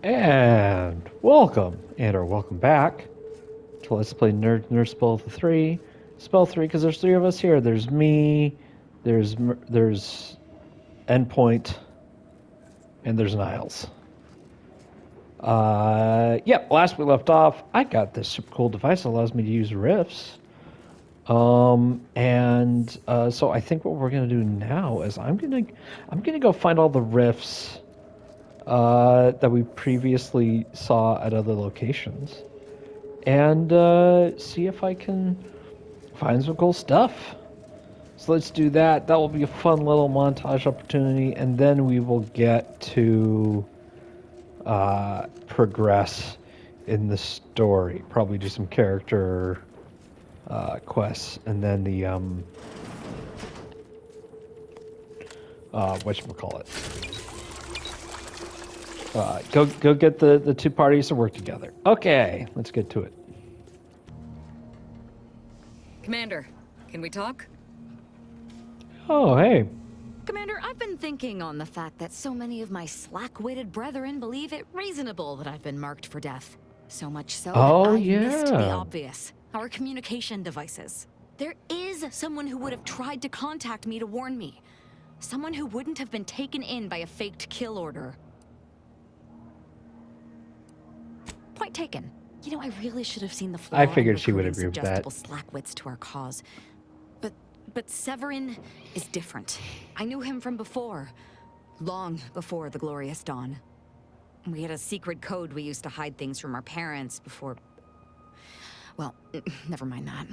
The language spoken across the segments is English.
And welcome back to Let's Play Nerd Spell 3. Spell 3, because there's three of us here. There's me, there's Endpoint, and there's Niles. Last we left off, I got this super cool device that allows me to use riffs. So I think what we're gonna do now is I'm gonna go find all the riffs that we previously saw at other locations, and see if I can find some cool stuff. So let's do that. That will be a fun little montage opportunity, and then we will get to progress in the story. Probably do some character quests, and then the whatchamacallit. Go get the two parties to work together. Okay, let's get to it. Commander, can we talk? Oh, hey. Commander, I've been thinking on the fact that so many of my slack-witted brethren believe it reasonable that I've been marked for death. So much so that I've missed the obvious. Our communication devices. There is someone who would have tried to contact me to warn me. Someone who wouldn't have been taken in by a faked kill order. Point taken. You know, I really should have seen the flaw I figured in she would recruiting agree with that. suggestible slackwits to our cause. But Severin is different. I knew him from before. Long before the Glorious Dawn. We had a secret code we used to hide things from our parents before... Well, never mind that.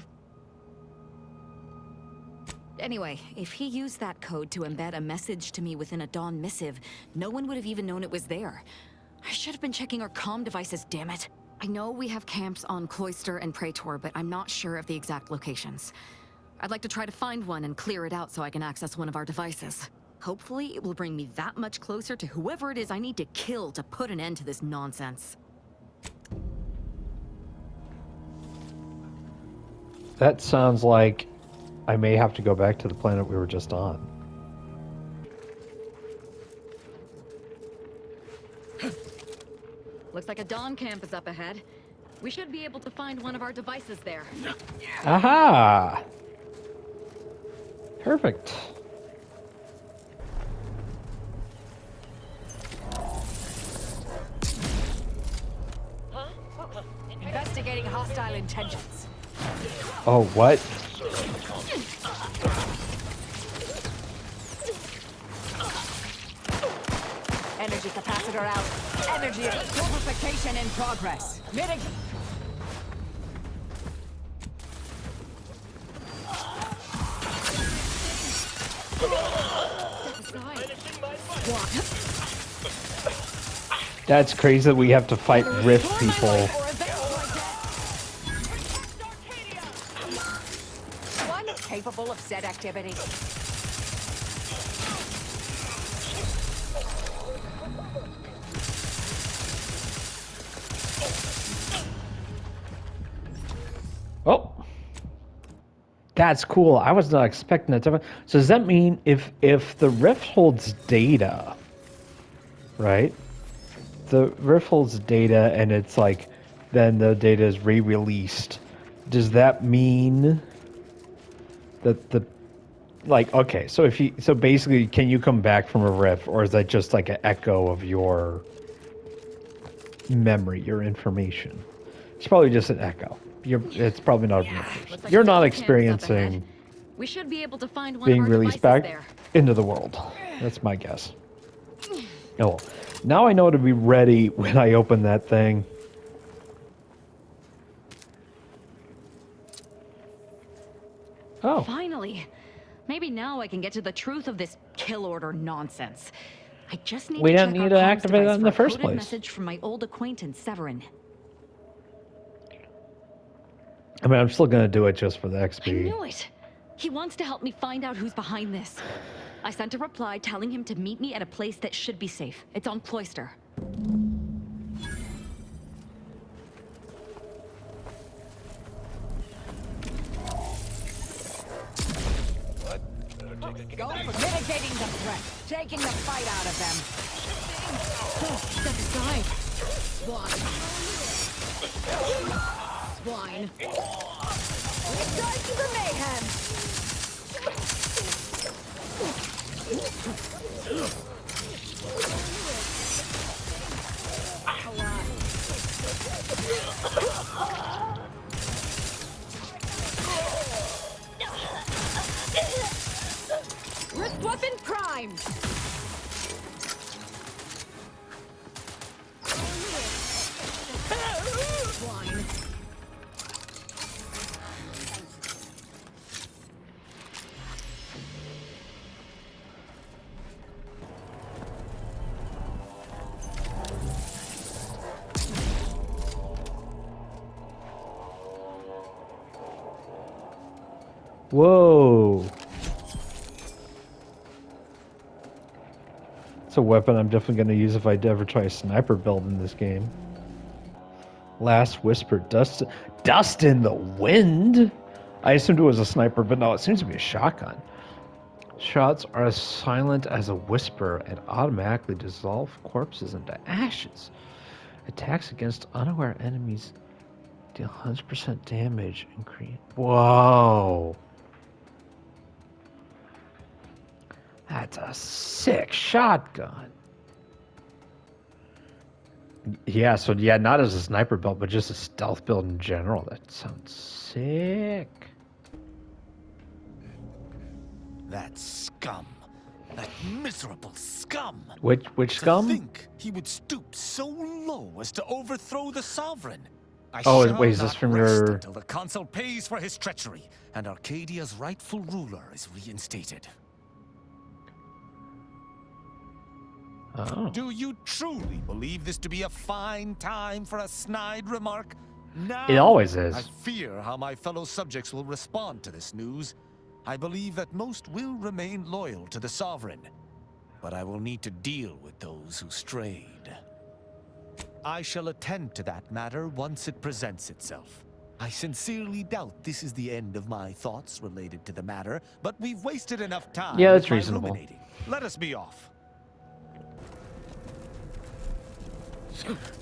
Anyway, if he used that code to embed a message to me within a Dawn missive, no one would have even known it was there. I should have been checking our comm devices, damn it. I know we have camps on Cloister and Praetor, but I'm not sure of the exact locations. I'd like to try to find one and clear it out so I can access one of our devices. Hopefully, it will bring me that much closer to whoever it is I need to kill to put an end to this nonsense. That sounds like I may have to go back to the planet we were just on. Looks like a Dawn camp is up ahead. We should be able to find one of our devices there. Aha! Perfect. Investigating hostile intentions. Oh, what? Energy capacitor out. Energy purification in progress. That's crazy that we have to fight Rift people. One capable of said activity. Oh. That's cool. I was not expecting that. So does that mean if the Rift holds data, right? The Rift holds data and it's like, then the data is re-released. Does that mean that okay, so so basically, can you come back from a Rift, or is that just like an echo of your memory, your information? It's probably just an echo. It's probably not. Like You're not experiencing we should be able to find one being of our released back there. into the world. That's my guess. Oh, now I know to be ready when I open that thing. Oh. Finally. Maybe now I can get to the truth of this kill order nonsense. I just need We to didn't check need our to comms activate device that in the for a first coded place. message from my old acquaintance Severin. I mean, I'm still gonna do it just for the I XP. knew it. He wants to help me find out who's behind this. I sent a reply telling him to meet me at a place that should be safe. It's on Cloister. Go for mitigating the threat. Taking the fight out of them. Step aside. Swine. Return to the mayhem! Rift weapon primed. Swine. Whoa. It's a weapon I'm definitely going to use if I ever try a sniper build in this game. Last whisper, dust in the wind? I assumed it was a sniper, but no, it seems to be a shotgun. Shots are as silent as a whisper and automatically dissolve corpses into ashes. Attacks against unaware enemies deal 100% damage and create... Whoa! That's a sick shotgun. Yeah, so yeah, not as a sniper build, but just a stealth build in general. That sounds sick. That scum. That miserable scum. Which To scum? think he would stoop so low as to overthrow the sovereign. I Oh, shall wait, is this not from rest your- until the council pays for his treachery and Arcadia's rightful ruler is reinstated. Oh. Do you truly believe this to be a fine time for a snide remark? Now, It always is. I fear how my fellow subjects will respond to this news. I believe that most will remain loyal to the sovereign, but I will need to deal with those who strayed. I shall attend to that matter once it presents itself. I sincerely doubt this is the end of my thoughts related to the matter, but we've wasted enough time. Yeah, that's with my reasonable. ruminating. Let us be off.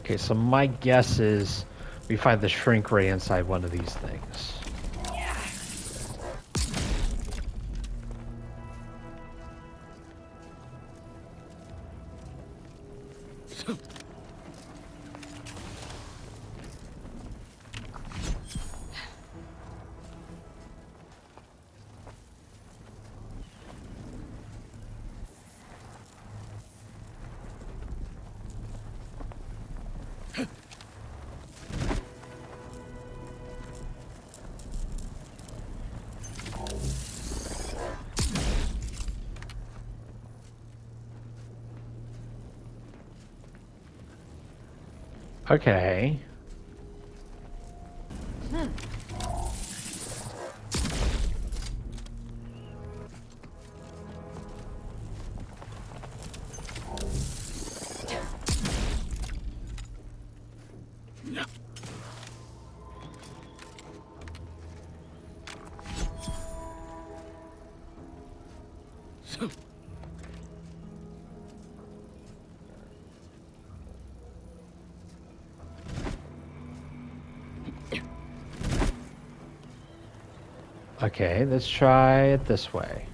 Okay, so my guess is we find the shrink ray inside one of these things. Okay. Okay, let's try it this way.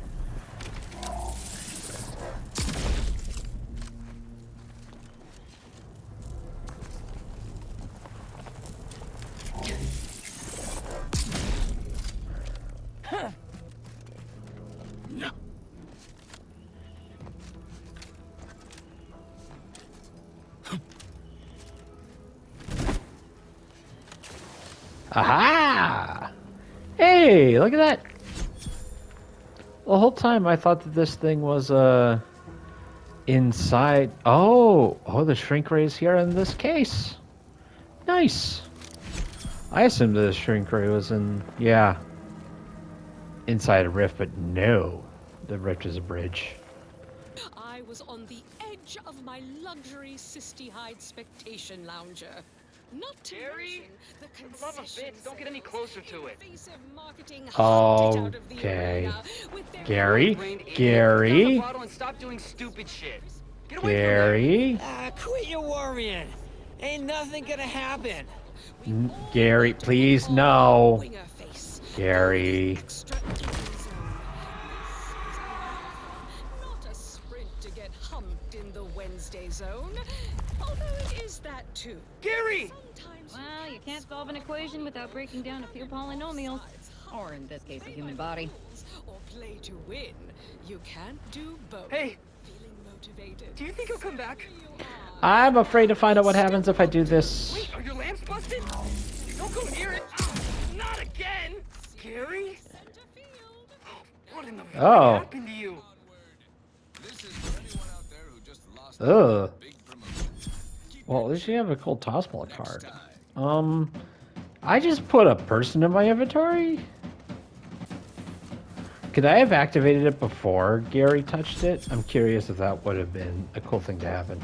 Aha! Hey, look at that! The whole time I thought that this thing was inside. Oh, the shrink ray is here in this case. Nice. I assumed the shrink ray was inside a rift, but no, the rift is a bridge. I was on the edge of my luxury Sisty-Hide spectation lounger. Not to Gary, mention the for the love of concession bitch, don't get any closer to it. invasive marketing hunted out of the Okay. arena with their Gary? Brained idiot. Gary? Put down the bottle and stop doing stupid shit. Get away from Gary? Quit your worrying. Ain't nothing gonna happen. Gary, please, no. Winger face. Gary. Extra danger zone. Not a sprint to get humped in the Wednesday zone. Although it is that too. Gary! Sometimes Well, you can't solve an equation without breaking down a few polynomials. Or in this case, a human body. or play to win. You can't do both. Hey, Feeling motivated. do you think he'll come back? I'm afraid to find out what happens if I do this. Wait, are your lamps busted? Don't go near it. Not again! Gary? Center field. What in the fuck Oh. happened to you? Ugh. Well, at least you have a cool Tossball card. I just put a person in my inventory? Could I have activated it before Gary touched it? I'm curious if that would have been a cool thing to happen.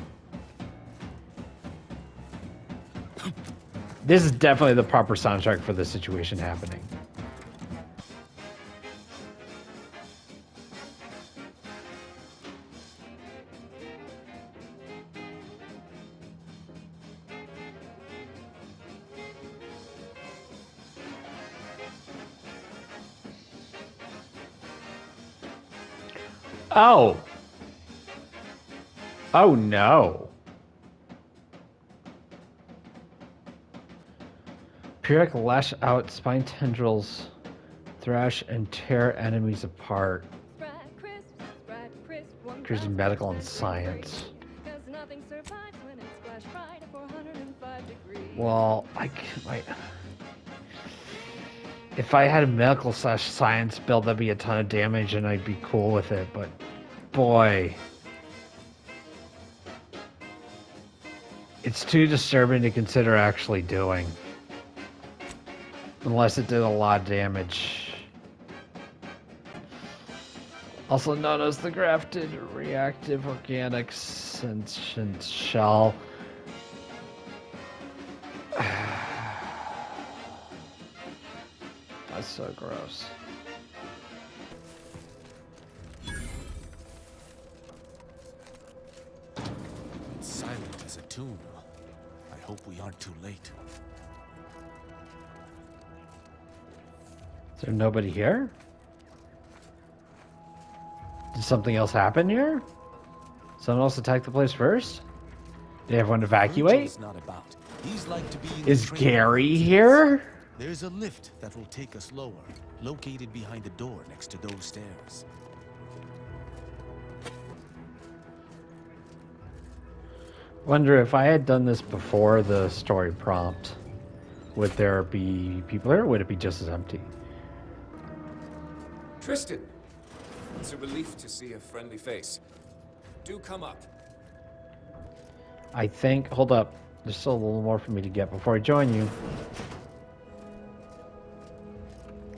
This is definitely the proper soundtrack for this situation happening. Oh. Oh no. Pyrrhic lash out spine tendrils, thrash and tear enemies apart. Increasing medical and science. Well, if I had a medical / science build, that'd be a ton of damage and I'd be cool with it, but boy. It's too disturbing to consider actually doing. Unless it did a lot of damage. Also known as the grafted reactive organic sentient shell. That's so gross. It's silent as a tomb. I hope we aren't too late. Is there nobody here? Did something else happen here? Someone else attack the place first? Did everyone evacuate? Virgil's not about. He's like to be in Is the training Gary room. here? There's a lift that will take us lower, located behind the door next to those stairs. Wonder if I had done this before the story prompt, would there be people here or would it be just as empty? Tristan, it's a relief to see a friendly face. Do come up. I think, hold up, there's still a little more for me to get before I join you.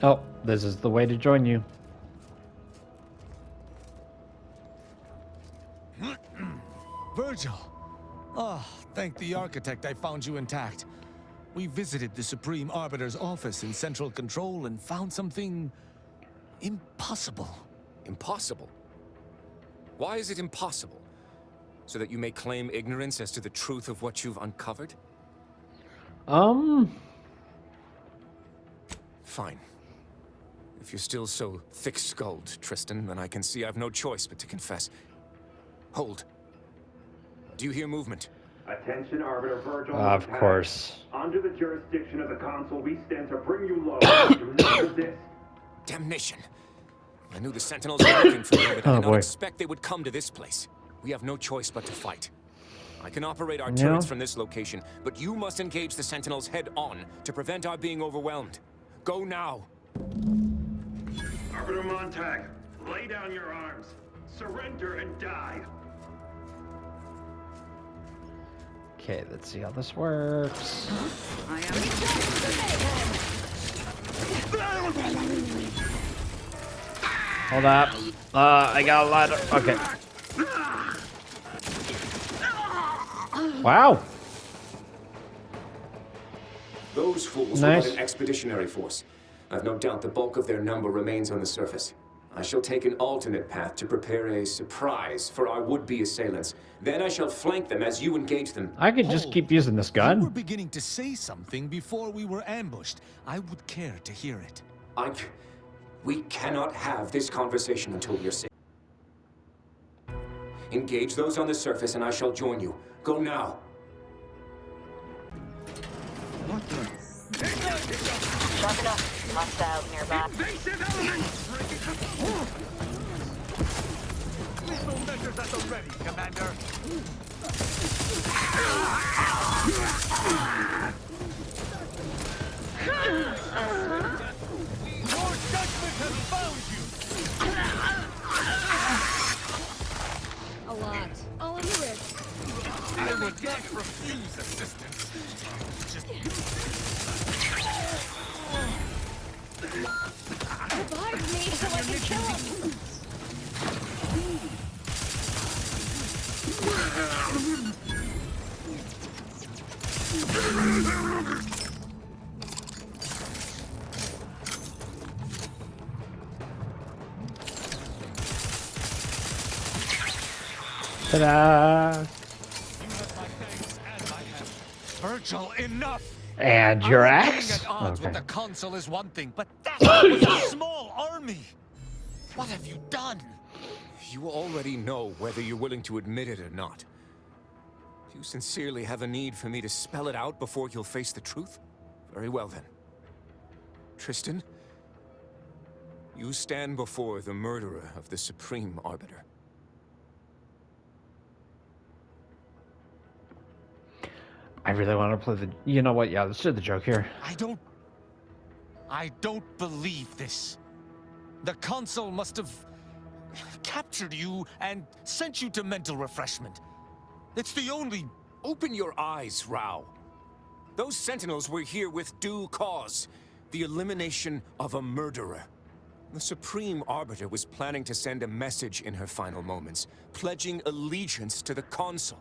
Oh, this is the way to join you. Virgil! Ah, thank the architect I found you intact. We visited the Supreme Arbiter's office in Central Control and found something impossible. Impossible? Why is it impossible? So that you may claim ignorance as to the truth of what you've uncovered? Fine. If you're still so thick-skulled, Tristan, then I can see I've no choice but to confess. Hold. Do you hear movement? Attention, Arbiter Virgil. Of Montag. course. Under the jurisdiction of the Council, we stand to bring you low. Do not resist. Damnation. I knew the Sentinels were looking for me, but I Oh, did not boy. expect they would come to this place. We have no choice but to fight. I can operate our Yeah. turrets from this location, but you must engage the Sentinels head-on to prevent our being overwhelmed. Go now. Arbiter Montag, lay down your arms. Surrender and die. Okay, let's see how this works. I am. Hold up. I got a lot of... Okay. Wow. Those fools Nice. were but an expeditionary force. I've no doubt the bulk of their number remains on the surface. I shall take an alternate path to prepare a surprise for our would-be assailants. Then I shall flank them as you engage them. I could just keep using this You were gun. beginning to say something before we were ambushed. I would care to hear it. We cannot have this conversation until we are safe. Engage those on the surface and I shall join you. Go now. Sharp enough. Hostiles nearby. Invasive elements! Lethal measures at the ready, Commander. Your judgment has found you! A lot. All in the wrist. I would not refuse assistance. Revive me so I can kill him. Ta-da! Virgil, enough! And your Being axe? at odds with Okay. the consul is one thing, but that was a small army! What have you done? You already know whether you're willing to admit it or not. Do you sincerely have a need for me to spell it out before you'll face the truth? Very well then. Tristan, you stand before the murderer of the Supreme Arbiter. I really want to play the... You know what? Yeah, let's do the joke here. I don't believe this. The consul must have captured you and sent you to mental refreshment. It's the only... Open your eyes, Rao. Those sentinels were here with due cause. The elimination of a murderer. The Supreme Arbiter was planning to send a message in her final moments, pledging allegiance to the consul.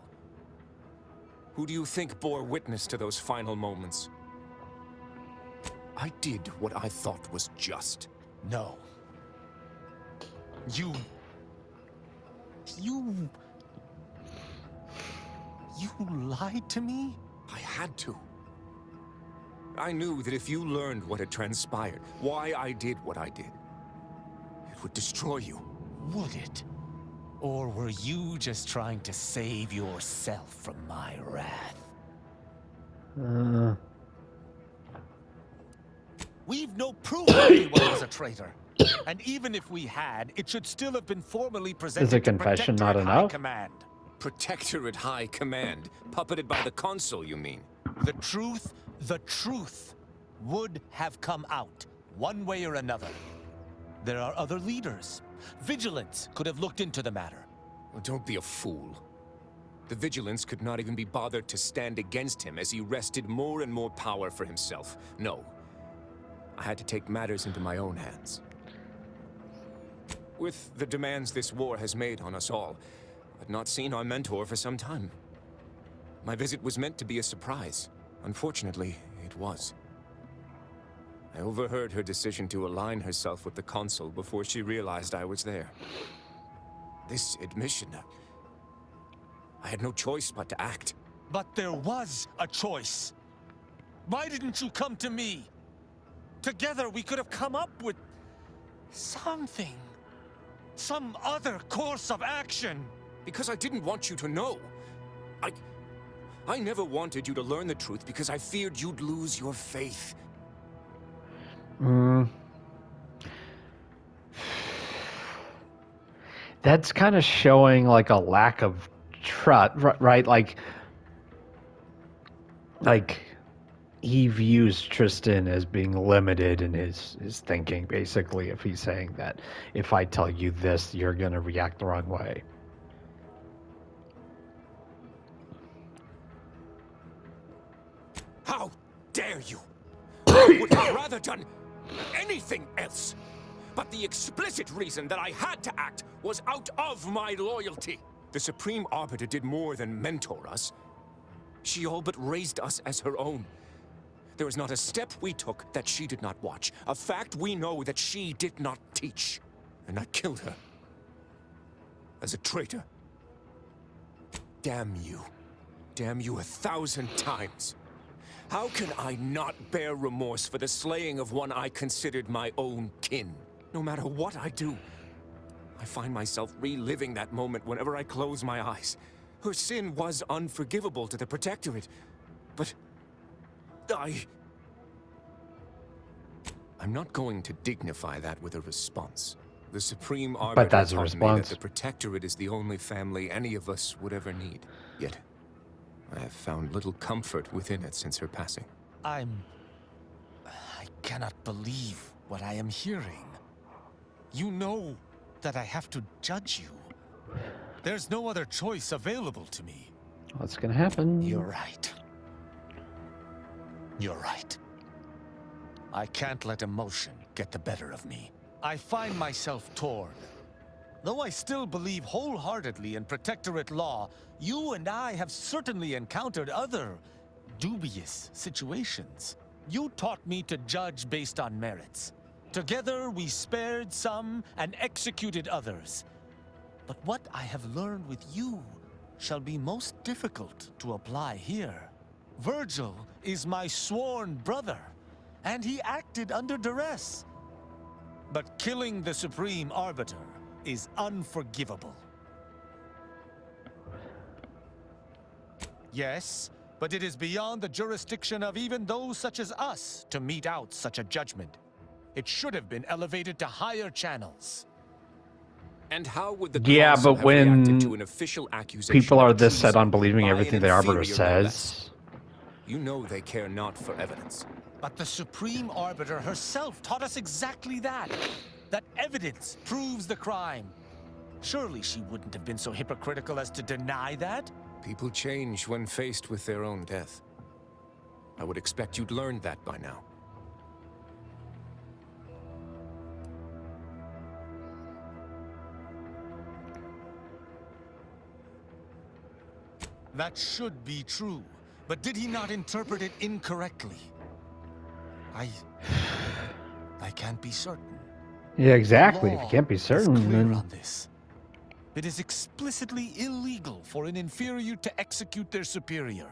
Who do you think bore witness to those final moments? I did what I thought was just. No. You lied to me? I had to. I knew that if you learned what had transpired, why I did what I did, it would destroy you. Would it? Or were you just trying to save yourself from my wrath? We've no proof anyone was a traitor. And even if we had, it should still have been formally presented Is a to confession Protectorate not High enough? Command. Protectorate High Command, puppeted by the consul, you mean? The truth would have come out, one way or another. There are other leaders. Vigilance could have looked into the matter. Well, don't be a fool. The Vigilance could not even be bothered to stand against him as he wrested more and more power for himself. No. I had to take matters into my own hands. With the demands this war has made on us all, I'd not seen our mentor for some time. My visit was meant to be a surprise. Unfortunately, it was. I overheard her decision to align herself with the consul before she realized I was there. This admission, I had no choice but to act. But there was a choice. Why didn't you come to me? Together we could have come up with something. Some other course of action. Because I didn't want you to know. I never wanted you to learn the truth because I feared you'd lose your faith. That's kind of showing like a lack of trust, right? Like he views Tristan as being limited in his thinking, basically, if he's saying that if I tell you this, you're going to react the wrong way. How dare you? I would have rather done anything else. But the explicit reason that I had to act was out of my loyalty. The Supreme Arbiter did more than mentor us. She all but raised us as her own. There was not a step we took that she did not watch. A fact we know that she did not teach. and I killed her. As a traitor. Damn you. Damn you 1,000 times. How can I not bear remorse for the slaying of one I considered my own kin? No matter what I do, I find myself reliving that moment whenever I close my eyes. Her sin was unforgivable to the Protectorate, but I'm not going to dignify that with a response. The Supreme Arbiter that's a taught me that response. the Protectorate is the only family any of us would ever need. Yet, I have found little comfort within it since her passing. I cannot believe what I am hearing. You know that I have to judge you. There's no other choice available to me. What's gonna happen? You're right. You're right. I can't let emotion get the better of me. I find myself torn. Though I still believe wholeheartedly in Protectorate law, you and I have certainly encountered other dubious situations. You taught me to judge based on merits. Together we spared some and executed others. But what I have learned with you shall be most difficult to apply here. Virgil is my sworn brother, and he acted under duress. But killing the Supreme Arbiter is unforgivable. Yes, but it is beyond the jurisdiction of even those such as us to mete out such a judgment. It should have been elevated to higher channels. And how would the Yeah, Council but have reacted when to an official accusation people of are this set treason on believing by everything an the Arbiter inferior no less? says. You know they care not for evidence. But the Supreme Arbiter herself taught us exactly that. That evidence proves the crime. Surely she wouldn't have been so hypocritical as to deny that? People change when faced with their own death. I would expect you'd learned that by now. That should be true. But did he not interpret it incorrectly? I can't be certain. Yeah, exactly. The If you law can't be is certain, clear then on this. It is explicitly illegal for an inferior to execute their superior.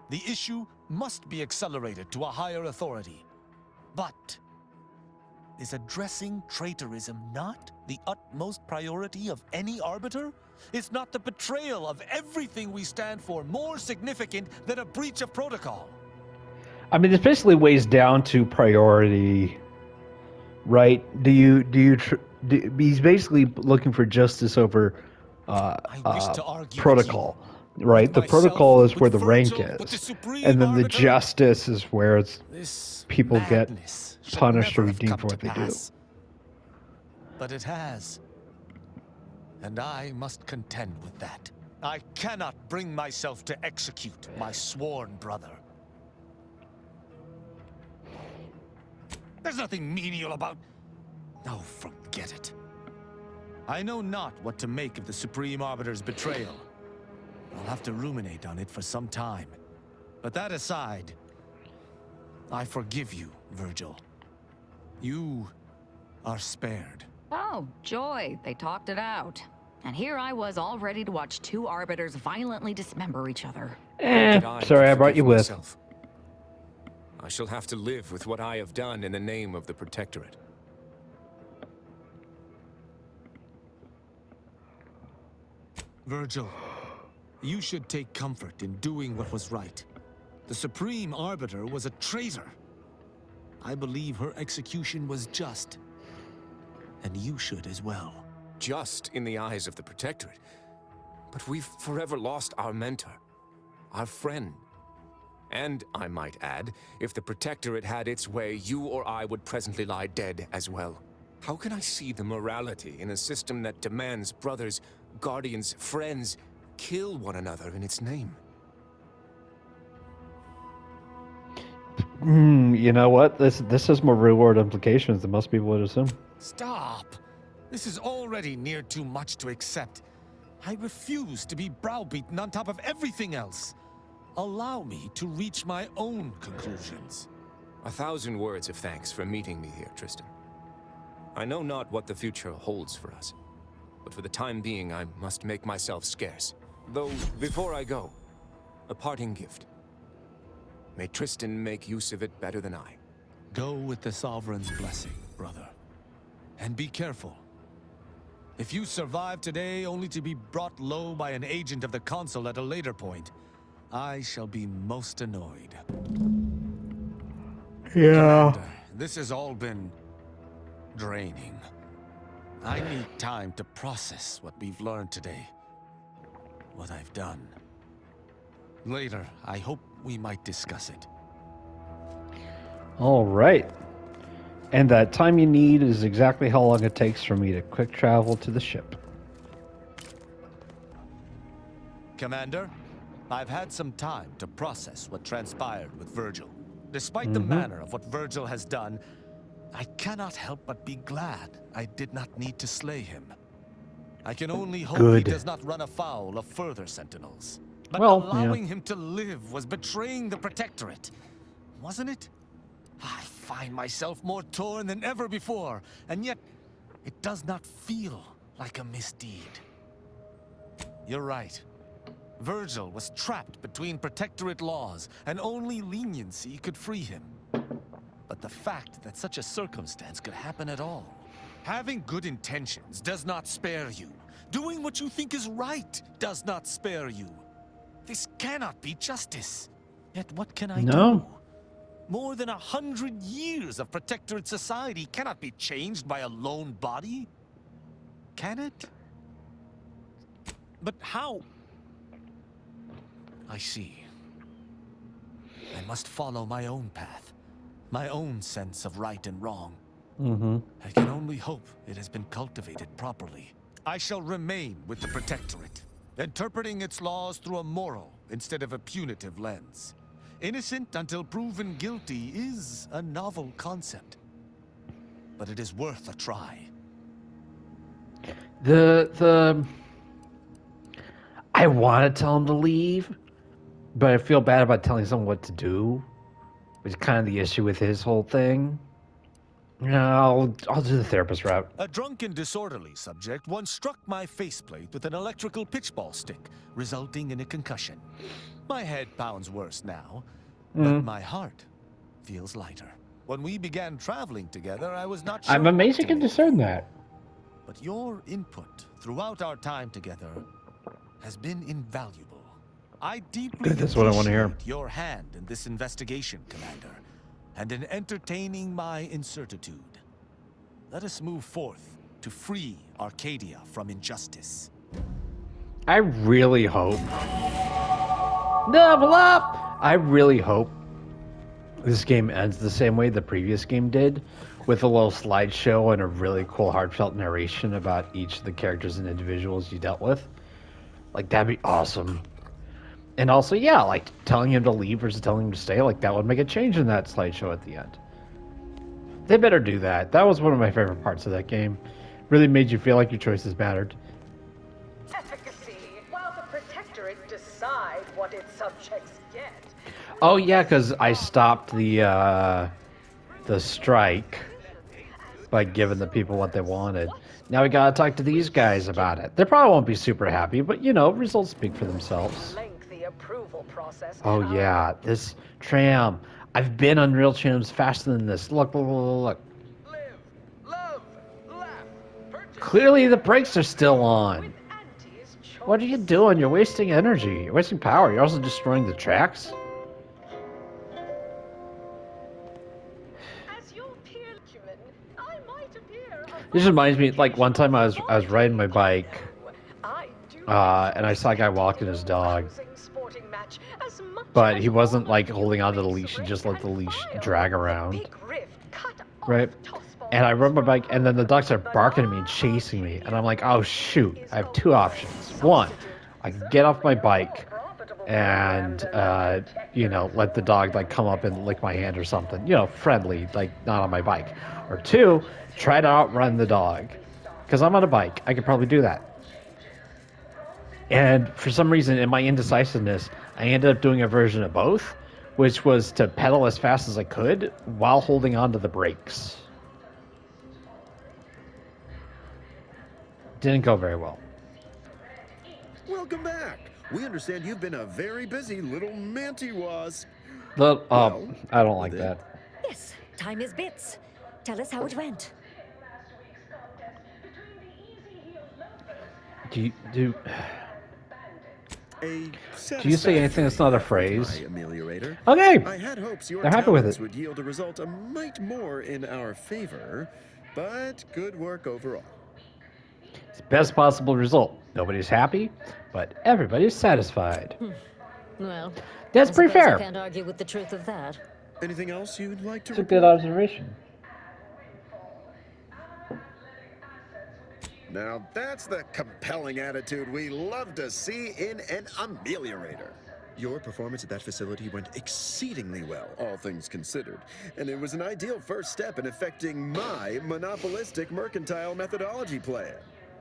The issue must be accelerated to a higher authority. But is addressing traitorism not the utmost priority of any arbiter? Is not the betrayal of everything we stand for more significant than a breach of protocol? I mean, this basically weighs down to priority, right? He's basically looking for justice over wish to argue protocol, right? With The myself, protocol is with where the rank Virgil, with the is, Supreme and then the Arbiter. justice is where it's This people get madness should punished or never have redeemed come for what to they do. pass. But it has. And I must contend with that. I cannot bring myself to execute my sworn brother. There's nothing menial about... No, forget it. I know not what to make of the Supreme Arbiter's betrayal. I'll have to ruminate on it for some time. But that aside, I forgive you, Virgil. You are spared. Oh, joy. They talked it out. And here I was all ready to watch two arbiters violently dismember each other. Did Sorry, I brought forgive you with. myself? I shall have to live with what I have done in the name of the Protectorate. Virgil, you should take comfort in doing what was right. The Supreme Arbiter was a traitor. I believe her execution was just. And you should as well. Just in the eyes of the Protectorate. But we've forever lost our mentor, our friend. And, I might add, if the Protectorate had its way, you or I would presently lie dead as well. How can I see the morality in a system that demands brothers, guardians, friends kill one another in its name? You know what? This has more real-world implications than most people would assume. Stop! This is already near too much to accept. I refuse to be browbeaten on top of everything else. Allow me to reach my own conclusions. 1,000 words of thanks for meeting me here, Tristan. I know not what the future holds for us, but for the time being, I must make myself scarce. Though, before I go, a parting gift. May Tristan make use of it better than I. Go with the Sovereign's blessing, brother. And be careful. If you survive today only to be brought low by an agent of the Consul at a later point, I shall be most annoyed. Yeah. Commander, this has all been draining. I need time to process what we've learned today. What I've done. Later, I hope we might discuss it. All right. And that time you need is exactly how long it takes for me to quick travel to the ship. Commander, I've had some time to process what transpired with Virgil. Despite the manner of what Virgil has done, I cannot help but be glad I did not need to slay him. I can only hope Good. he does not run afoul of further Sentinels. But Well, allowing him to live was betraying the Protectorate, wasn't it? I find myself more torn than ever before, and yet it does not feel like a misdeed. You're right. Virgil was trapped between Protectorate laws, and only leniency could free him. But the fact that such a circumstance could happen at all. Having good intentions does not spare you. Doing what you think is right does not spare you. This cannot be justice. Yet what can I do? More than 100 years of Protectorate society cannot be changed by a lone body. Can it? But how? I see. I must follow my own path. My own sense of right and wrong. I can only hope it has been cultivated properly. I shall remain with the Protectorate, interpreting its laws through a moral instead of a punitive lens. Innocent until proven guilty is a novel concept, but it is worth a try. I want to tell him to leave, but I feel bad about telling someone what to do, which is kind of the issue with his whole thing. No, I'll do the therapist route. A drunken, disorderly subject once struck my faceplate with an electrical pitchball stick, resulting in a concussion. My head pounds worse now, but my heart feels lighter. When we began traveling together, I was not sure. I'm amazed you can discern that. But your input throughout our time together has been invaluable. I deeply Good, that's what I want to hear. appreciate your hand in this investigation, Commander, and in entertaining my incertitude. Let us move forth to free Arcadia from injustice. I really hope. Level up! I really hope this game ends the same way the previous game did, with a little slideshow and a really cool heartfelt narration about each of the characters and individuals you dealt with. Like, that'd be awesome. And also, yeah, like, telling him to leave versus telling him to stay, like, that would make a change in that slideshow at the end. They better do that. That was one of my favorite parts of that game. Really made you feel like your choices mattered. Efficacy, while the Protectorate decide what its subjects get. Oh, yeah, because I stopped the strike by giving the people what they wanted. Now we gotta talk to these guys about it. They probably won't be super happy, but, you know, results speak for themselves. Lengthy approval process. Oh, yeah, this tram. I've been on real trams faster than this. Look, look, look, look. Live, love, laugh, purchase. Clearly the brakes are still on. With Auntie's choice. What are you doing? You're wasting energy. You're wasting power. You're also destroying the tracks. As your peer human, I might appear. This reminds me, like, one time I was riding my bike, I do and I saw a guy walking his dog, sporting match as much but as he wasn't, one like, holding onto the leash. He just let the leash drag around, big rift cut off right? Tossball And I rode my bike, and then the dog started barking at me and chasing me, and I'm like, oh, shoot. I have two options. One, I can get off my bike and, you know, let the dog, like, come up and lick my hand or something. You know, friendly, like, not on my bike. Or two, try to outrun the dog. Because I'm on a bike. I could probably do that. And for some reason, in my indecisiveness, I ended up doing a version of both, which was to pedal as fast as I could while holding onto the brakes. Didn't go very well. Welcome back. We understand you've been a very busy little mantiwas. Look, Well, I don't like with that. it. Yes, time is bits. Tell us how it went. Do A you say anything that's not a satisfactory phrase? ameliorator. Okay. I had hopes your They're happy with talents it. would yield a result a mite more in our favor, but good work overall. It's the best possible result. Nobody's happy, but everybody's satisfied. Well, That's I pretty suppose fair. I can't argue with the truth of that. Anything else you'd like to It's a report? good observation. Now that's the compelling attitude we love to see in an ameliorator. Your performance at that facility went exceedingly well, all things considered, and it was an ideal first step in affecting my monopolistic mercantile methodology plan.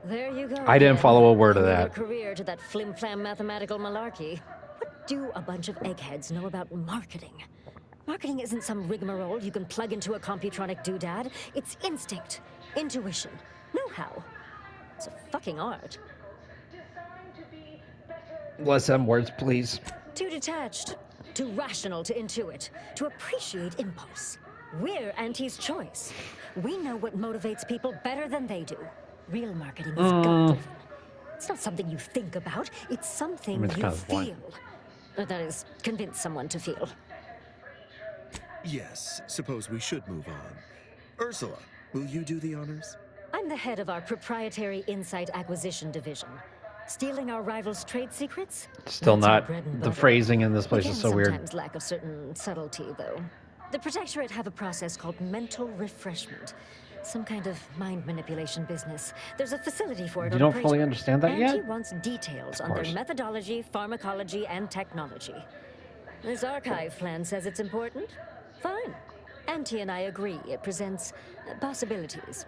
There you go. I didn't again. follow a word of Ending that. Your career to that flim-flam mathematical malarkey. What do a bunch of eggheads know about marketing? Marketing isn't some rigmarole you can plug into a computronic doodad. It's instinct, intuition, know-how. It's a fucking art. Less M words, please. Too detached, too rational to intuit, to appreciate impulse. We're Auntie's choice. We know what motivates people better than they do. Real marketing is gut-driven. It's not something you think about, it's something it's you kind of the point. feel. Or that is, convince someone to feel. Yes, suppose we should move on. Ursula, will you do the honors? I'm the head of our proprietary insight acquisition division. Stealing our rivals' trade secrets? Still That's our not. bread and The butter. phrasing in this place We is can so weird. sometimes lack a certain subtlety, though. The Protectorate have a process called mental refreshment. Some kind of mind manipulation business. There's a facility for it You on don't Praetor. fully understand that Auntie yet? wants details on course. their methodology, pharmacology, and technology. This archive plan says it's important. Fine. Auntie and I agree it presents possibilities.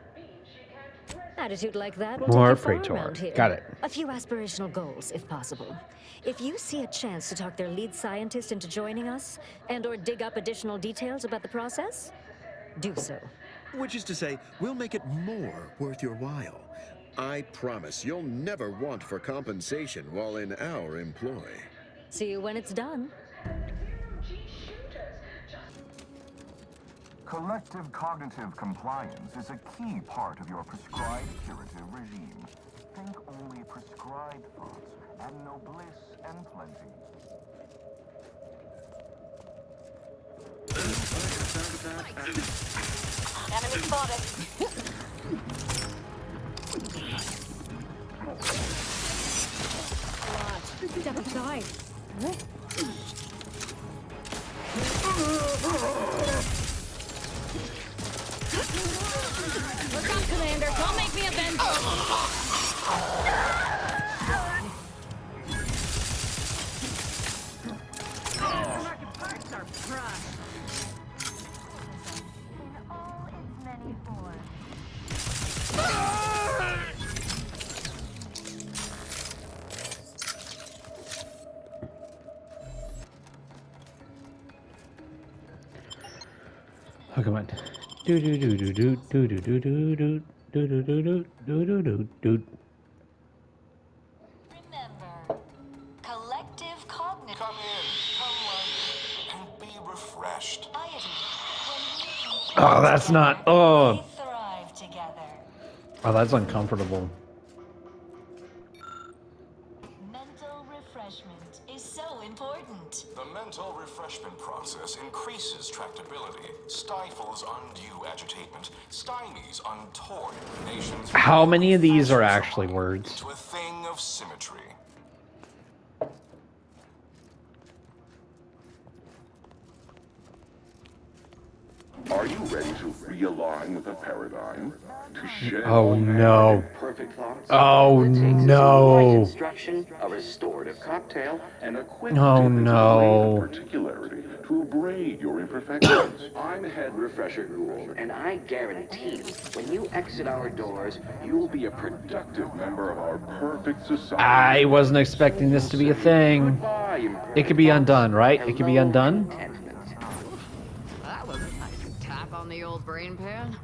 Attitude like that will More take you far Praetor. around here. Got it. A few aspirational goals, if possible. If you see a chance to talk their lead scientist into joining us, and/or dig up additional details about the process, do so. Which is to say, we'll make it more worth your while. I promise you'll never want for compensation while in our employ. See you when it's done. Collective cognitive compliance is a key part of your prescribed curative regime. Think only prescribed thoughts, and no bliss and plenty. Enemy spotted. Step aside. Look out, Commander. Don't make me avenge you. Oh, come on. Do do do do do do do do do do do do do do do do do. Remember, collective cognitive. Come in, come and be refreshed. Oh, that's not. Oh, Thrive together. oh, that's uncomfortable. Mental refreshment is so important. The mental refreshment process increases tractability, stifles undue agitation, stymies untoward nations. How many of these are actually words? Into a thing of symmetry. Are you ready to realign with a paradigm? To shed Oh, all no. perfect thoughts? Oh, It takes some no. light instruction, a restorative cocktail, and a quick Oh, dip into no. the particularity to abrade your imperfections. I'm Head Refresher Gould, and I guarantee you, when you exit our doors, you'll be a productive member of our perfect society. I wasn't expecting this to be a thing. It could be undone, right? It could be undone. That was a nice tap on the old brain pan.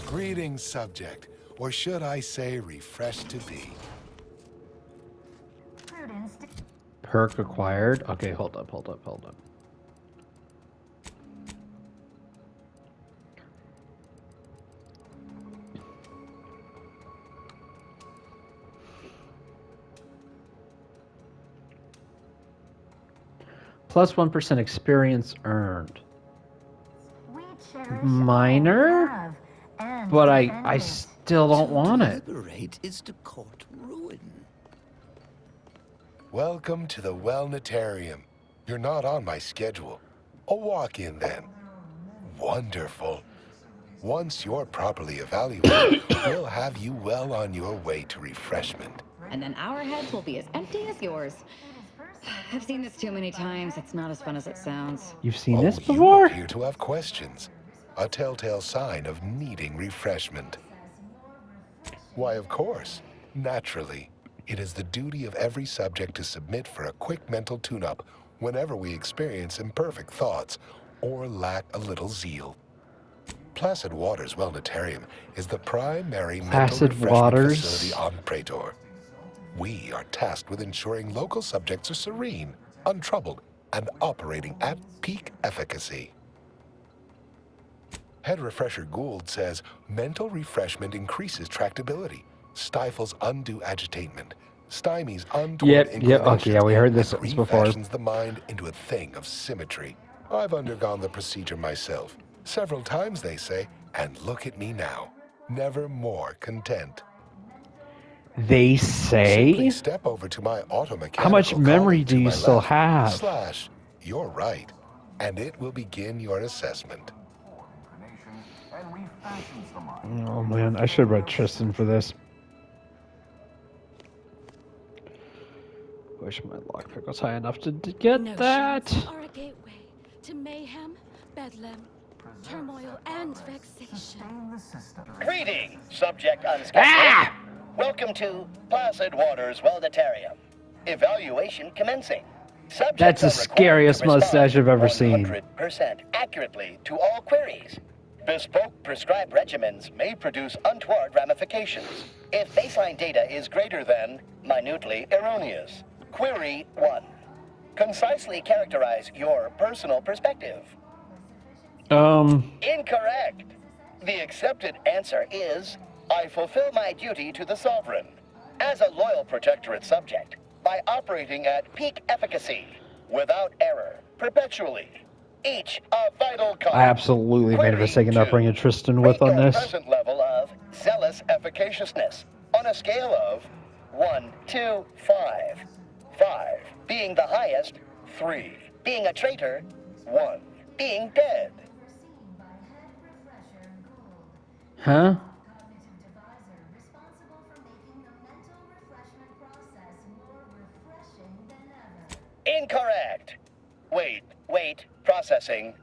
Greetings, subject. or should I say refreshed to be. Perk acquired. Okay, hold up. Plus 1% experience earned. Minor? But I still don't want it. Deliberate is to court ruin. Welcome to the Wellnetarium. You're not on my schedule. A walk-in then. Wonderful. Once you're properly evaluated, we'll have you well on your way to refreshment. And then our heads will be as empty as yours. I've seen this too many times. It's not as fun as it sounds. You've seen this You before? appear to have questions. A telltale sign of needing refreshment. Why, of course. Naturally. It is the duty of every subject to submit for a quick mental tune-up whenever we experience imperfect thoughts or lack a little zeal. Placid Waters Wellnetarium is the primary mental refreshment facility on Praetor. We are tasked with ensuring local subjects are serene, untroubled, and operating at peak efficacy. Head Refresher Gould says mental refreshment increases tractability, stifles undue agitatement, stymies untoward inclinations, we heard this and once before. refashions the mind into a thing of symmetry. I've undergone the procedure myself, several times they say, and look at me now, never more content. They say? Simply step over to my automechanical How much memory colleague do to you my still left, have? / you're right, and it will begin your assessment. Oh man, I should have read Tristan for this. Wish my lockpick was high enough to get that. Are a gateway to mayhem, bedlam, turmoil, and vexation. Greetings, subject unscheduled. Welcome to Placid Waters Wellnetarium. Evaluation commencing. Subjects That's the are required scariest to respond mustache I've ever seen. 100% accurately to all queries. Bespoke prescribed regimens may produce untoward ramifications if baseline data is greater than minutely erroneous. Query 1. Concisely characterize your personal perspective. Incorrect. The accepted answer is, I fulfill my duty to the Sovereign as a loyal protectorate subject by operating at peak efficacy, without error, perpetually. Each a vital cause. I absolutely made a mistake in not bringing Tristan with on this. Present level of zealous efficaciousness on a scale of 1 to 5. 5 being the highest, 3 being a traitor, 1 being dead. Huh? Incorrect. Wait, processing.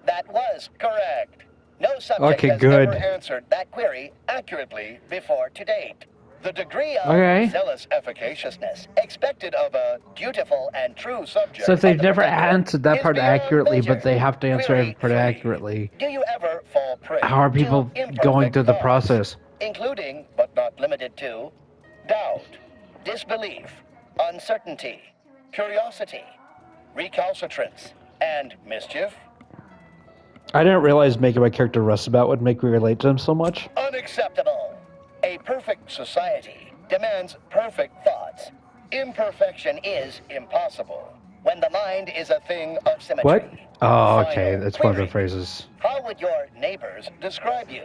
That was correct. No subject has ever answered that query accurately before to date. The degree of zealous efficaciousness expected of a dutiful and true subject. So if they've never answered that part accurately, but they have to answer every part accurately, Do you ever fall prey how are people going through the process? including, but not limited to, doubt, disbelief, uncertainty, curiosity, recalcitrance, and mischief? I didn't realize making my character Rustabout would make me relate to him so much. Unacceptable. A perfect society demands perfect thoughts. Imperfection is impossible when the mind is a thing of symmetry. What? Oh, okay, that's one of the phrases. How would your neighbors describe you?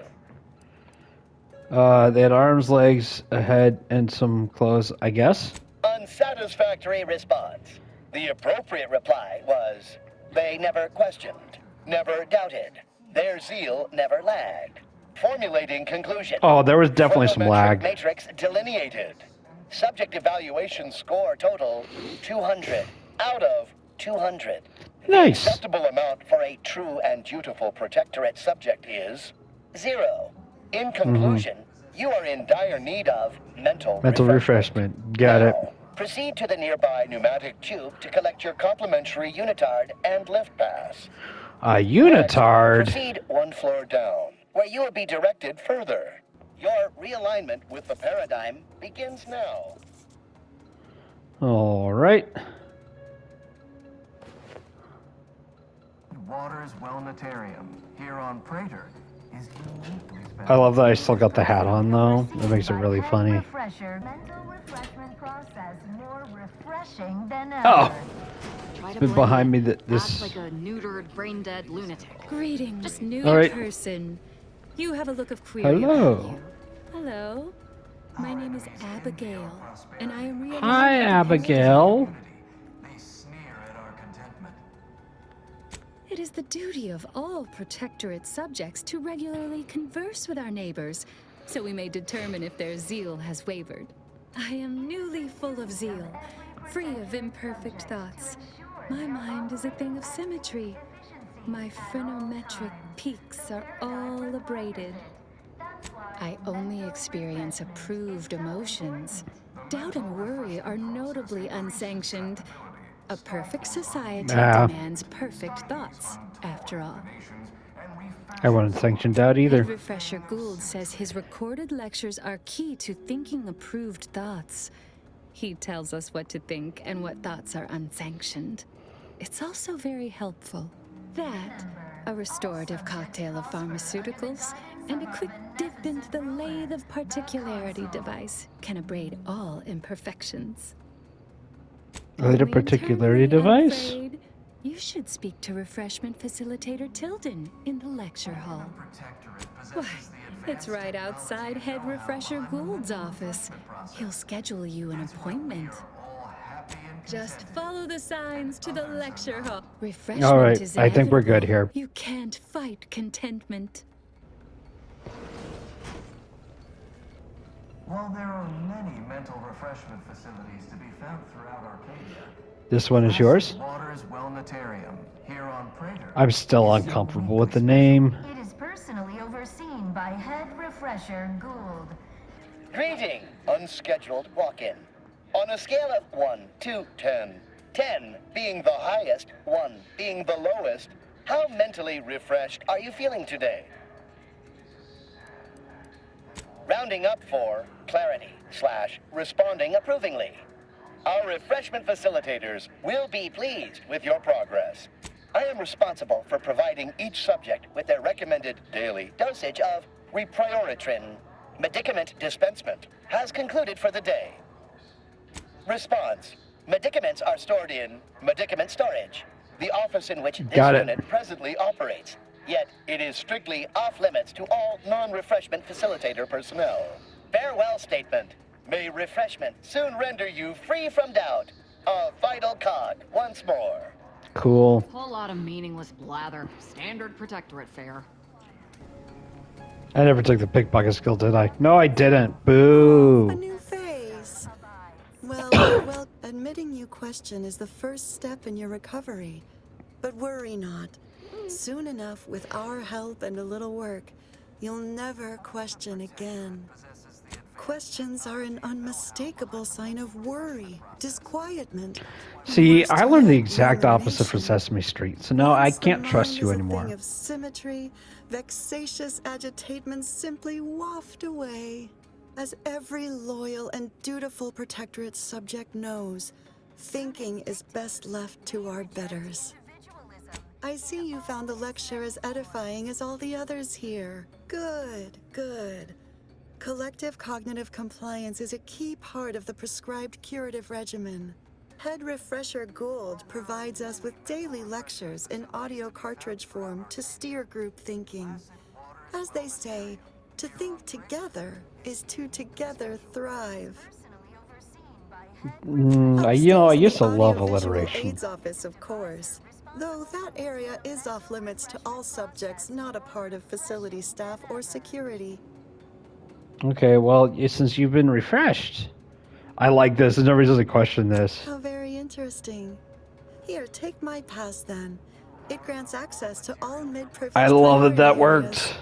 They had arms, legs, a head, and some clothes, I guess. Unsatisfactory response. The appropriate reply was, they never questioned, never doubted. Their zeal never lagged. Formulating conclusion. Oh, there was definitely some lag. Matrix delineated. Subject evaluation score total 200 out of 200. Nice. The acceptable amount for a true and dutiful protectorate subject is 0. In conclusion, you are in dire need of mental refreshment. Got it. Proceed to the nearby pneumatic tube to collect your complimentary unitard and lift pass. A unitard? Proceed one floor down, where you will be directed further. Your realignment with the paradigm begins now. All right. Waters Wellnetarium, here on Praetor, is uniquely I love that I still got the hat on though. That makes it really funny. Refresher. Mental refreshment process more refreshing than ever. Oh, Try it's to been blend behind me in. that Act this. like a neutered, brain-dead lunatic. Greetings, new All right. person. You have a look of query about Hello. you. Hello. My name is Abigail, and I am really Hi, Abigail. It is the duty of all Protectorate subjects to regularly converse with our neighbors, so we may determine if their zeal has wavered. I am newly full of zeal, free of imperfect thoughts. My mind is a thing of symmetry. My phrenometric peaks are all abraded. I only experience approved emotions. Doubt and worry are notably unsanctioned. A perfect society demands perfect thoughts, after all. I wasn't sanctioned out either. Refresher Gould says his recorded lectures are key to thinking approved thoughts. He tells us what to think and what thoughts are unsanctioned. It's also very helpful. That, a restorative cocktail of pharmaceuticals, and a quick dip into the lathe of particularity device can abrade all imperfections. Is it a particularity device? Afraid, you should speak to Refreshment Facilitator Tilden in the lecture hall. Why, it's right outside Head Refresher Gould's office. He'll schedule you an appointment. Just follow the signs to the lecture hall. Refreshment All right, is I think we're good inevitable. here. You can't fight contentment. While there are many mental refreshment facilities to be found throughout Arcadia, This one is yours. Waters Wellnetarium, here on Praetor, I'm still uncomfortable with the name. It is personally overseen by Head Refresher Gould. Greeting, unscheduled walk-in. On a scale of 1 to 10, 10 being the highest, 1 being the lowest, how mentally refreshed are you feeling today? Rounding up for clarity / responding approvingly. Our refreshment facilitators will be pleased with your progress. I am responsible for providing each subject with their recommended daily dosage of Reprioritrin. Medicament dispensement has concluded for the day. Response. Medicaments are stored in medicament storage, the office in which this unit presently operates. Yet, it is strictly off-limits to all non-refreshment facilitator personnel. Farewell statement. May refreshment soon render you free from doubt. A vital cog once more. Cool. Whole lot of meaningless blather. Standard Protectorate fare. I never took the pickpocket skill, did I? No, I didn't. Boo. A new phase. Well, admitting you question is the first step in your recovery. But worry not. Soon enough, with our help and a little work, you'll never question again. Questions are an unmistakable sign of worry, disquietment. See, I learned the exact opposite from Sesame Street, so now I can't trust you anymore. Thing of symmetry, vexatious agitatements simply waft away. As every loyal and dutiful Protectorate subject knows, thinking is best left to our betters. I see you found the lecture as edifying as all the others here. Good, good. Collective cognitive compliance is a key part of the prescribed curative regimen. Head Refresher Gould provides us with daily lectures in audio cartridge form to steer group thinking. As they say, to think together is to together thrive. I used to love alliteration. Aids office, of course. Though that area is off limits to all subjects not a part of facility staff or security. Okay, well, since you've been refreshed, I like this. There's no reason to question this. How very interesting. Here, take my pass then. It grants access to all mid-privileged I love that that areas. worked.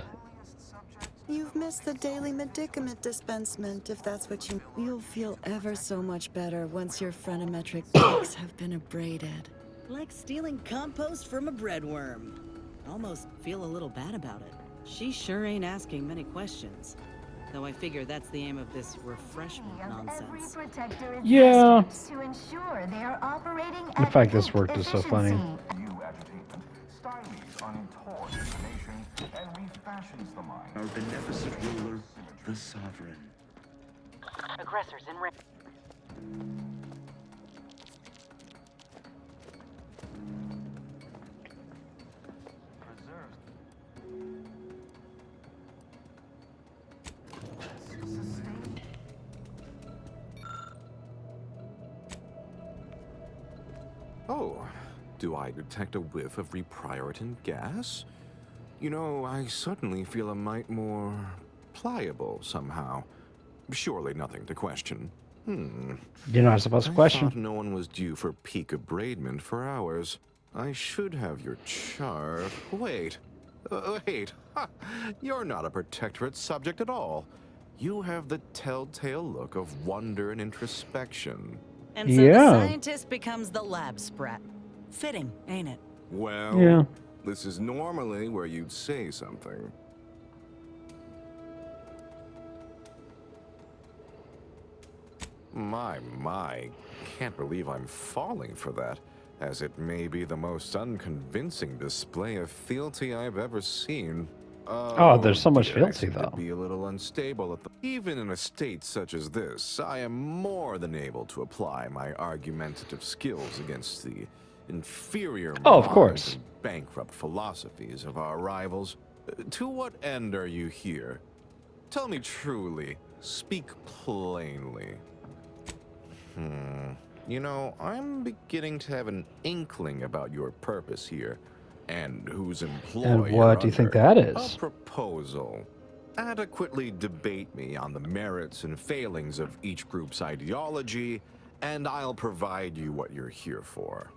You've missed the daily medicament dispensement, if that's what you... You'll feel ever so much better once your phrenometric peaks have been abraded. Like stealing compost from a breadworm. Almost feel a little bad about it. She sure ain't asking many questions. Though I figure that's the aim of this refreshment nonsense. Yeah. To ensure they are operating The fact this worked is so funny. New agitatement stymies untoward information and refashions the mind. Our beneficent ruler, the Sovereign. Aggressors in range. Oh, do I detect a whiff of reprioritin gas? You know, I suddenly feel a mite more pliable somehow. Surely nothing to question. You're not supposed to I question. thought no one was due for peak abradement for hours. I should have your chart. Wait. Wait. Ha! You're not a Protectorate subject at all. You have the telltale look of wonder and introspection. And so the scientist becomes the lab sprat. Fitting, ain't it? Well, Yeah. this is normally where you'd say something. My, can't believe I'm falling for that, as it may be the most unconvincing display of fealty I've ever seen. Oh, there's so much dear, fealty, I seem to though. be a little unstable at the... Even in a state such as this, I am more than able to apply my argumentative skills against the inferior Oh, of minds course. and bankrupt philosophies of our rivals. To what end are you here? Tell me truly. Speak plainly. You know, I'm beginning to have an inkling about your purpose here, and whose employ And you're what do you think under. that is? A proposal. Adequately debate me on the merits and failings of each group's ideology, and I'll provide you what you're here for.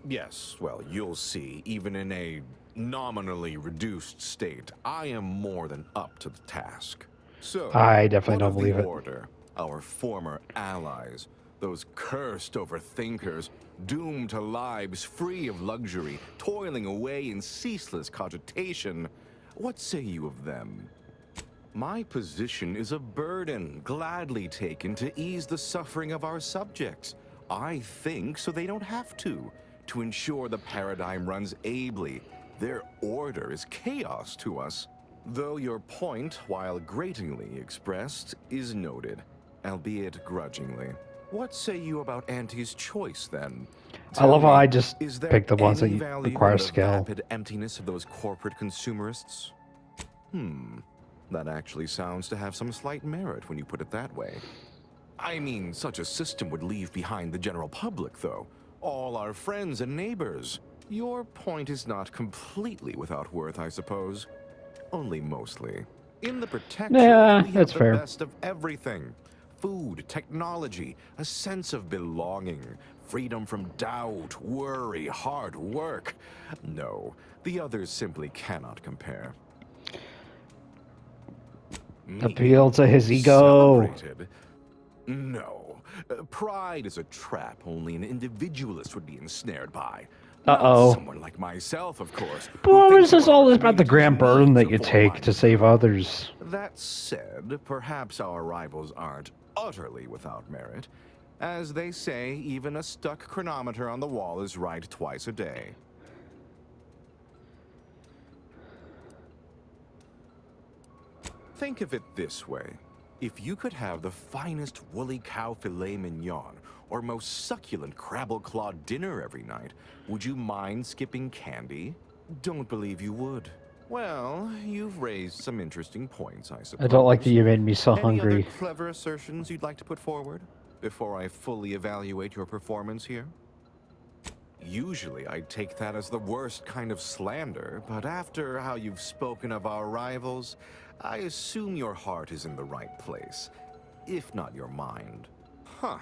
Yes, well, you'll see, even in a nominally reduced state, I am more than up to the task. So, I definitely what don't of the believe it. Order, our former allies, those cursed overthinkers, doomed to lives free of luxury, toiling away in ceaseless cogitation, what say you of them? My position is a burden gladly taken to ease the suffering of our subjects. I think so they don't have to ensure the paradigm runs ably. Their order is chaos to us. Though your point, while gratingly expressed, is noted, albeit grudgingly. What say you about Auntie's choice, then? I love how I Tell me, just is there pick the ones that any value require in the skill. vapid emptiness of those corporate consumerists? That actually sounds to have some slight merit when you put it that way. I mean, such a system would leave behind the general public, though. All our friends and neighbors. Your point is not completely without worth, I suppose. Only mostly. In the Protectorate, Yeah, we that's have fair. the best of everything. Food, technology, a sense of belonging, freedom from doubt, worry, hard work. No, the others simply cannot compare. Appeal to his ego. Celebrated? No. Pride is a trap only an individualist would be ensnared by. Uh-oh. Not someone like myself, of course. But what is this all this about the grand burden that you take to save others? That said, perhaps our rivals aren't utterly without merit. As they say, even a stuck chronometer on the wall is right twice a day. Think of it this way. If you could have the finest woolly cow filet mignon or most succulent crabble-clawed dinner every night, would you mind skipping candy? Don't believe you would. Well, you've raised some interesting points, I suppose. I don't like that you made me so Any hungry. other clever assertions you'd like to put forward before I fully evaluate your performance here? Usually I'd take that as the worst kind of slander, but after how you've spoken of our rivals, I assume your heart is in the right place, if not your mind. Huh.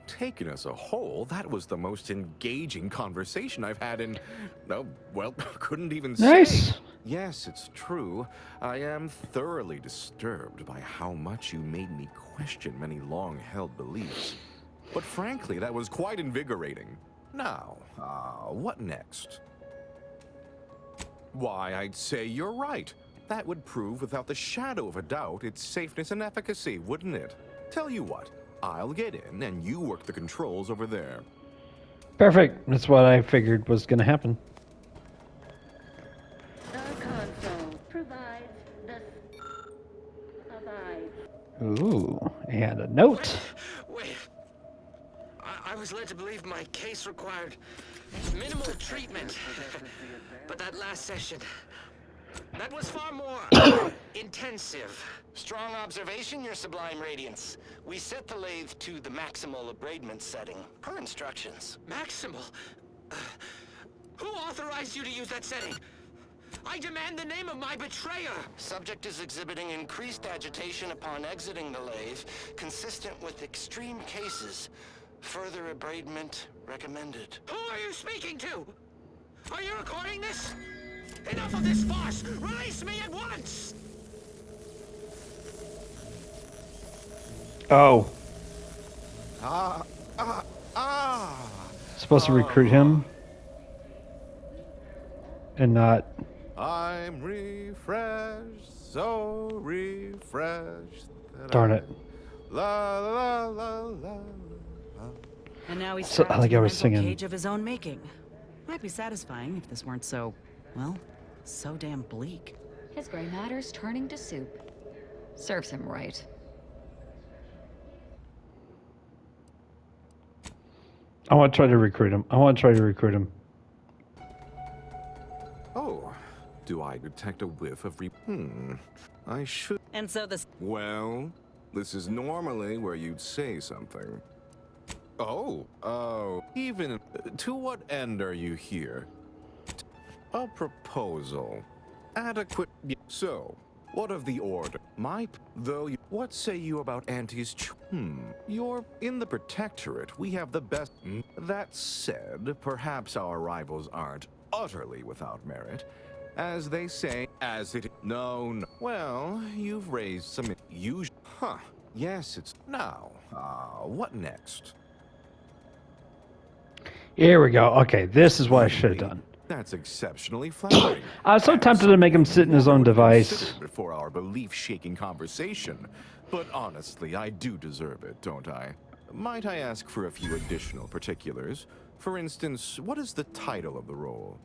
Taken as a whole, that was the most engaging conversation I've had in... Oh, well, couldn't even say. Nice. Yes, it's true. I am thoroughly disturbed by how much you made me question many long-held beliefs. But frankly, that was quite invigorating. Now, what next? Why, I'd say you're right. That would prove without the shadow of a doubt its safeness and efficacy, wouldn't it? Tell you what, I'll get in and you work the controls over there. Perfect. That's what I figured was going to happen. The console provides the Ooh, and a note. Wait. I was led to believe my case required minimal treatment. But that last session, that was far more intensive. Strong observation, Your Sublime Radiance. We set the lathe to the maximal abradement setting, per instructions. Maximal? Who authorized you to use that setting? I demand the name of my betrayer! Subject is exhibiting increased agitation upon exiting the lathe, consistent with extreme cases. Further abradement recommended. Who are you speaking to? Are you recording this? Enough of this farce! Release me at once! Oh. Supposed to recruit him? And not... I'm refreshed, so refreshed. Darn it. La la la la. And now he's So, trapped like in I a was mental singing. cage of his own making. Might be satisfying if this weren't so, well, so damn bleak. His gray matter's turning to soup. Serves him right. I want to try to recruit him. Oh, do I detect a whiff of I should... And so this... Well, this is normally where you'd say something. Oh, even... To what end are you here? A proposal. Adequate... So, what of the order? What say you aunt Auntie's You're in the Protectorate. We have the best... That said, perhaps our rivals aren't utterly without merit. As they say, as it... No. Well, you've raised some... Yes, it's... Now, what next? Here we go. Okay, this is what I should have done. That's exceptionally flattering. I was so tempted to make him sit in his own device. Before our belief-shaking conversation, but honestly, I do deserve it, don't I? Might I ask for a few additional particulars? For instance, what is the title of the role?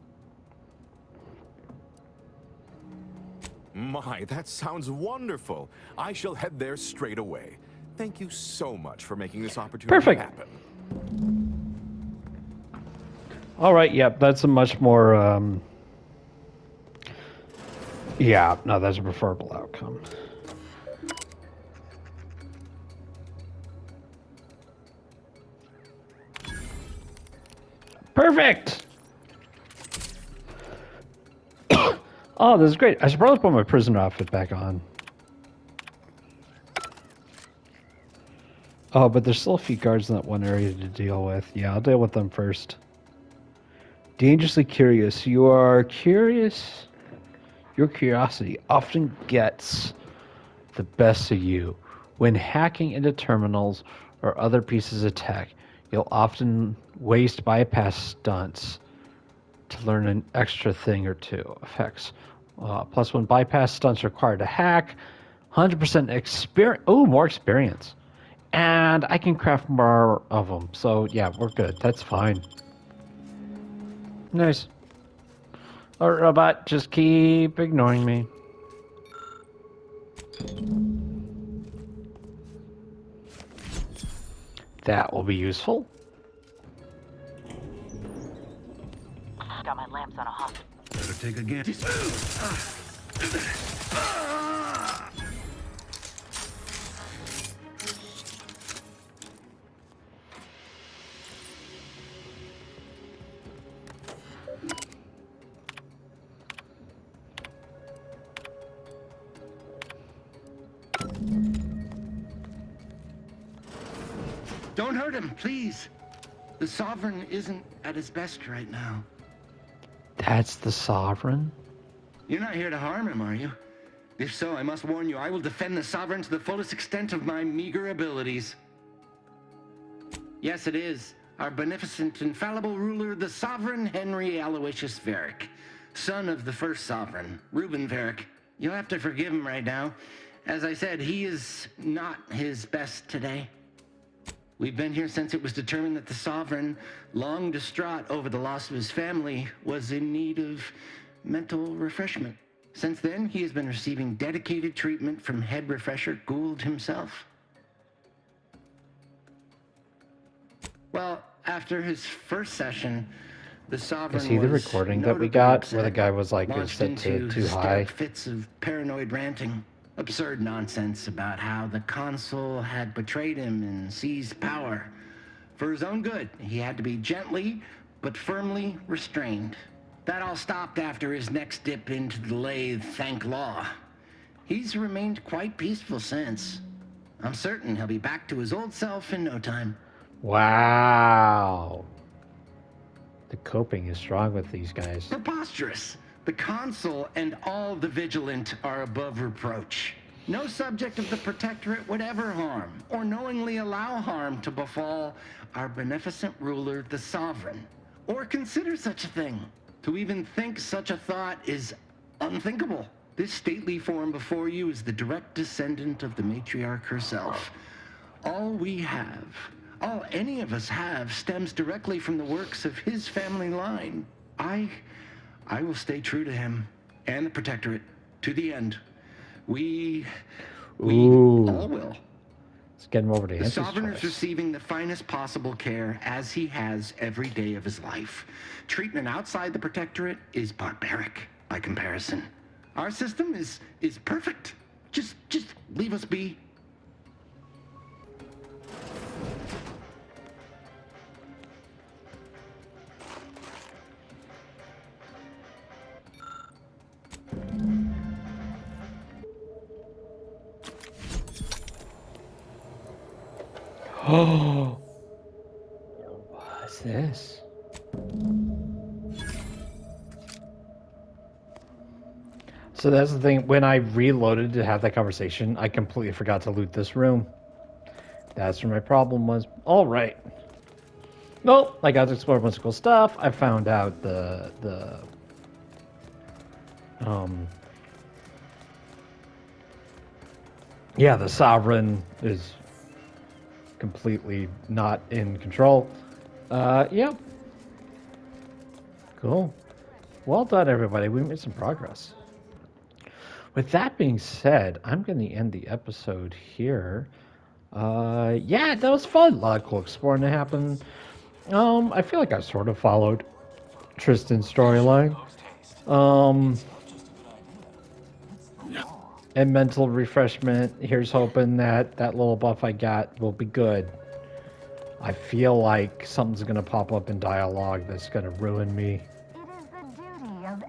My, that sounds wonderful. I shall head there straight away. Thank you so much for making this opportunity happen. All right, yep, that's a much more, yeah, no, that's a preferable outcome. Perfect! Oh, this is great. I should probably put my prisoner outfit back on. Oh, but there's still a few guards in that one area to deal with. Yeah, I'll deal with them first. Dangerously curious. You are curious. Your curiosity often gets the best of you. When hacking into terminals or other pieces of tech, you'll often waste bypass stunts to learn an extra thing or two. Effects. Plus, when bypass stunts required to hack, 100% experience. Oh, more experience. And I can craft more of them. So, yeah, we're good. That's fine. Nice. Or robot, just keep ignoring me. That will be useful. Got my lamps on a hot. Better take a guess. Don't hurt him, please. The Sovereign isn't at his best right now. That's the Sovereign? You're not here to harm him, are you? If so, I must warn you, I will defend the Sovereign to the fullest extent of my meager abilities. Yes, it is. Our beneficent, infallible ruler, the Sovereign Henry Aloysius Varric, son of the first Sovereign, Reuben Varric. You'll have to forgive him right now. As I said, he is not his best today. We've been here since it was determined that the Sovereign, long distraught over the loss of his family, was in need of mental refreshment. Since then, he has been receiving dedicated treatment from head refresher Gould himself. Well, after his first session, the Sovereign Is he the was recording that we notably got upset, where the guy was like, it was launched set to into too high? hysteric fits of paranoid ranting. Absurd nonsense about how the consul had betrayed him and seized power. For his own good, he had to be gently but firmly restrained. That all stopped after his next dip into the lathe, thank law. He's remained quite peaceful since. I'm certain he'll be back to his old self in no time. Wow. The coping is strong with these guys. Preposterous. The consul and all the vigilant are above reproach. No subject of the Protectorate would ever harm, or knowingly allow harm to befall our beneficent ruler, the Sovereign, or consider such a thing. To even think such a thought is unthinkable. This stately form before you is the direct descendant of the matriarch herself. All we have, all any of us have, stems directly from the works of his family line. I will stay true to him and the Protectorate to the end. We all will. Let's get him over to The his Sovereign is choice. receiving the finest possible care, as he has every day of his life. Treatment outside the Protectorate is barbaric by comparison. Our system is perfect. Just leave us be. Oh, what's this? So that's the thing. When I reloaded to have that conversation, I completely forgot to loot this room. That's where my problem was. All right. Well, I got to explore a bunch of cool stuff. I found out yeah, the Sovereign is completely not in control. Yep. Cool. Well done, everybody. We made some progress. With that being said, I'm going to end the episode here. Yeah, that was fun. A lot of cool exploring that happened. I feel like I sort of followed Tristan's storyline. And mental refreshment. Here's hoping that that little buff I got will be good. I feel like something's going to pop up in dialogue that's going to ruin me.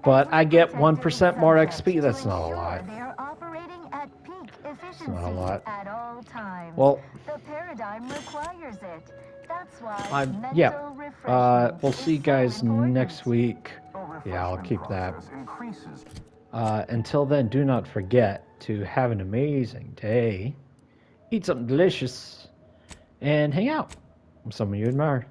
But I get 1% more XP. That's not a lot. They're operating at peak efficiency not a lot. at all times. Well, the paradigm requires it. That's why yeah. mental refreshment We'll see you guys next week. Yeah, I'll keep that. Until then, do not forget to have an amazing day. Eat something delicious. And hang out with someone you admire.